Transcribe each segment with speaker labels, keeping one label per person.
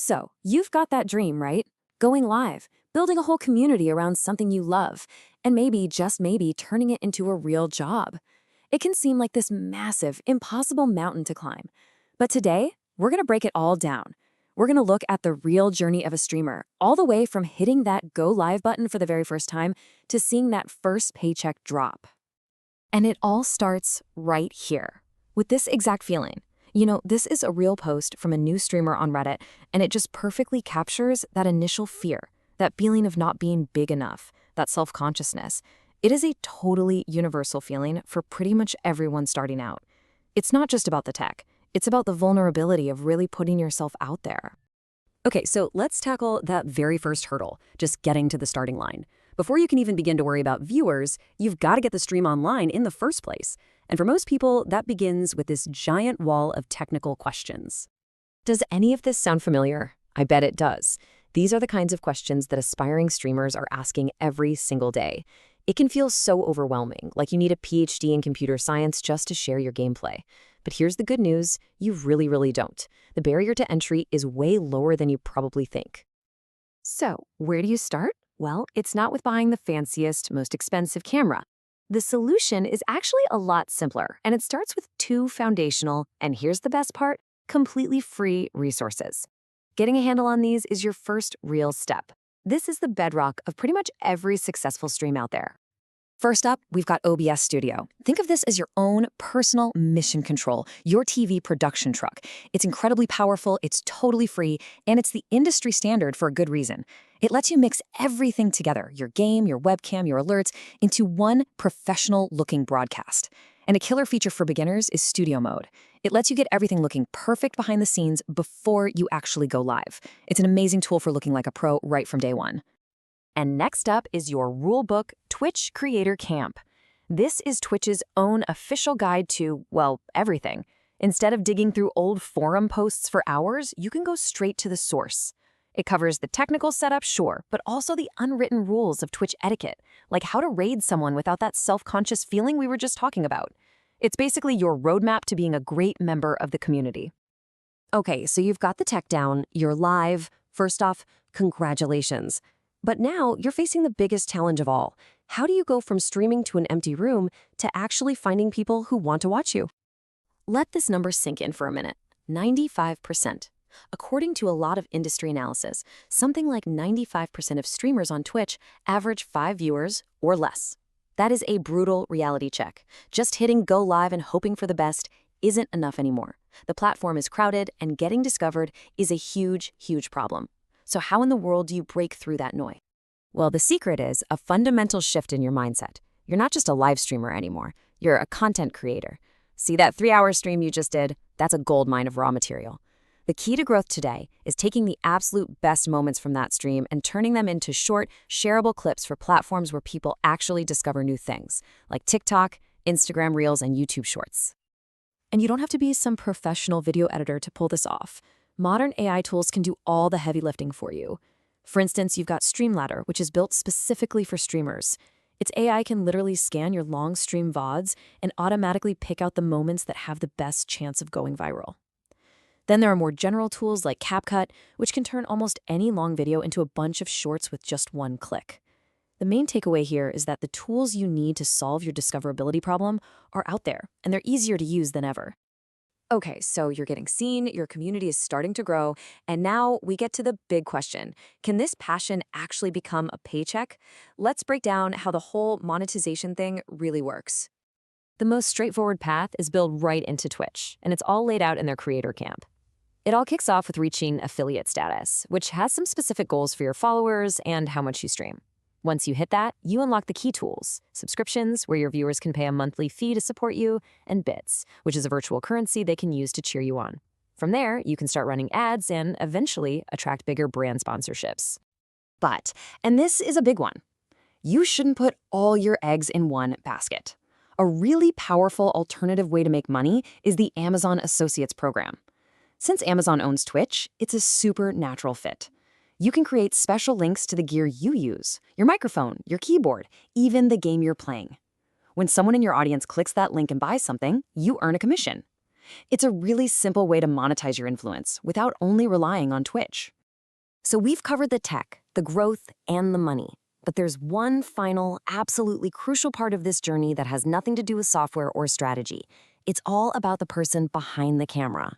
Speaker 1: So, you've got that dream, right? Going live, building a whole community around something you love, and maybe, just maybe, turning it into a real job. It can seem like this massive, impossible mountain to climb. But today, we're going to break it all down. We're going to look at the real journey of a streamer, all the way from hitting that go live button for the very first time to seeing that first paycheck drop. And it all starts right here, with this exact feeling. This is a real post from a new streamer on Reddit, and it just perfectly captures that initial fear, that feeling of not being big enough, that self-consciousness. It is a totally universal feeling for pretty much everyone starting out. It's not just about the tech. It's about the vulnerability of really putting yourself out there. Okay, so let's tackle that very first hurdle, just getting to the starting line. Before you can even begin to worry about viewers, you've got to get the stream online in the first place. And for most people, that begins with this giant wall of technical questions. Does any of this sound familiar? I bet it does. These are the kinds of questions that aspiring streamers are asking every single day. It can feel so overwhelming, like you need a PhD in computer science just to share your gameplay. But here's the good news, you really don't. The barrier to entry is way lower than you probably think. So, where do you start? Well, it's not with buying the fanciest, most expensive camera. The solution is actually a lot simpler, and it starts with two foundational, and here's the best part, completely free resources. Getting a handle on these is your first real step. This is the bedrock of pretty much every successful stream out there. First up, we've got OBS Studio. Think of this as your own personal mission control, your TV production truck. It's incredibly powerful, it's totally free, and it's the industry standard for a good reason. It lets you mix everything together, your game, your webcam, your alerts, into one professional-looking broadcast. And a killer feature for beginners is Studio Mode. It lets you get everything looking perfect behind the scenes before you actually go live. It's an amazing tool for looking like a pro right from day one. And next up is your rulebook, Twitch Creator Camp. This is Twitch's own official guide to, well, everything. Instead of digging through old forum posts for hours, you can go straight to the source. It covers the technical setup, sure, but also the unwritten rules of Twitch etiquette, like how to raid someone without that self-conscious feeling we were just talking about. It's basically your roadmap to being a great member of the community. Okay, so you've got the tech down, you're live. First off, congratulations. But now you're facing the biggest challenge of all. How do you go from streaming to an empty room to actually finding people who want to watch you? Let this number sink in for a minute. 95%. According to a lot of industry analysis, something like 95% of streamers on Twitch average 5 viewers or less. That is a brutal reality check. Just hitting go live and hoping for the best isn't enough anymore. The platform is crowded, and getting discovered is a huge problem. So how in the world do you break through that noise? Well, the secret is a fundamental shift in your mindset. You're not just a live streamer anymore. You're a content creator. See that 3-hour stream you just did? That's a goldmine of raw material. The key to growth today is taking the absolute best moments from that stream and turning them into short, shareable clips for platforms where people actually discover new things, like TikTok, Instagram Reels, and YouTube Shorts. And you don't have to be some professional video editor to pull this off. Modern AI tools can do all the heavy lifting for you. For instance, you've got Streamladder, which is built specifically for streamers. Its AI can literally scan your long stream VODs and automatically pick out the moments that have the best chance of going viral. Then there are more general tools like CapCut, which can turn almost any long video into a bunch of shorts with just one click. The main takeaway here is that the tools you need to solve your discoverability problem are out there, and they're easier to use than ever. Okay, so you're getting seen, your community is starting to grow, and now we get to the big question. Can this passion actually become a paycheck? Let's break down how the whole monetization thing really works. The most straightforward path is built right into Twitch, and it's all laid out in their creator camp. It all kicks off with reaching affiliate status, which has some specific goals for your followers and how much you stream. Once you hit that, you unlock the key tools: subscriptions, where your viewers can pay a monthly fee to support you, and bits, which is a virtual currency they can use to cheer you on. From there, you can start running ads and eventually attract bigger brand sponsorships. But, and this is a big one, you shouldn't put all your eggs in one basket. A really powerful alternative way to make money is the Amazon Associates program. Since Amazon owns Twitch, it's a super natural fit. You can create special links to the gear you use, your microphone, your keyboard, even the game you're playing. When someone in your audience clicks that link and buys something, you earn a commission.
Speaker 2: It's a really simple way to monetize your influence without only relying on Twitch. So we've covered the tech, the growth, and the money. But there's one final, absolutely crucial part of this journey that has nothing to do with software or strategy. It's all about the person behind the camera.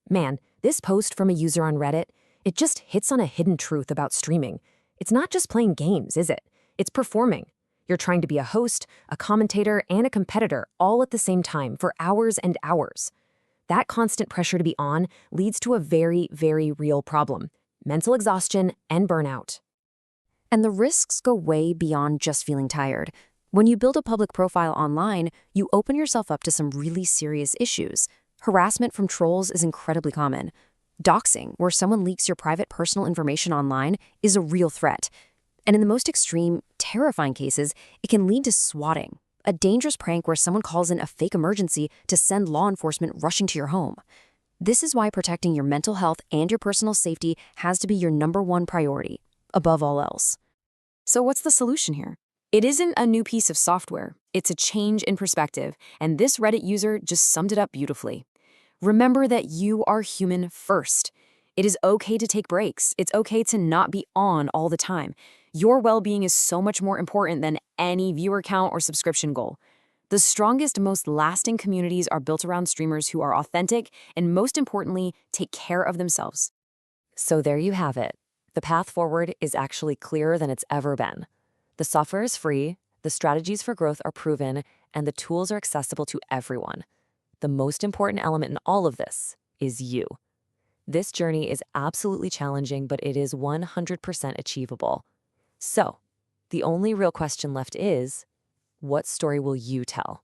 Speaker 1: Man, this post from a user on Reddit, it just hits on a hidden truth about streaming. It's not just playing games, is it? It's performing. You're trying to be a host, a commentator, and a competitor all at the same time for hours and hours. That constant pressure to be on leads to a very, very real problem: mental exhaustion and burnout.
Speaker 2: And the risks go way beyond just feeling tired. When you build a public profile online, you open yourself up to some really serious issues. Harassment from trolls is incredibly common. Doxing, where someone leaks your private personal information online, is a real threat. And in the most extreme, terrifying cases, it can lead to swatting, a dangerous prank where someone calls in a fake emergency to send law enforcement rushing to your home. This is why protecting your mental health and your personal safety has to be your #1 priority, above all else.
Speaker 1: So what's the solution here? It isn't a new piece of software. It's a change in perspective, and this Reddit user just summed it up beautifully. Remember that you are human first. It is okay to take breaks. It's okay to not be on all the time. Your well-being is so much more important than any viewer count or subscription goal. The strongest, most lasting communities are built around streamers who are authentic and, most importantly, take care of themselves.
Speaker 2: So there you have it. The path forward is actually clearer than it's ever been. The software is free, the strategies for growth are proven, and the tools are accessible to everyone. The most important element in all of this is you. This journey is absolutely challenging, but it is 100% achievable. So, the only real question left is, what story will you tell?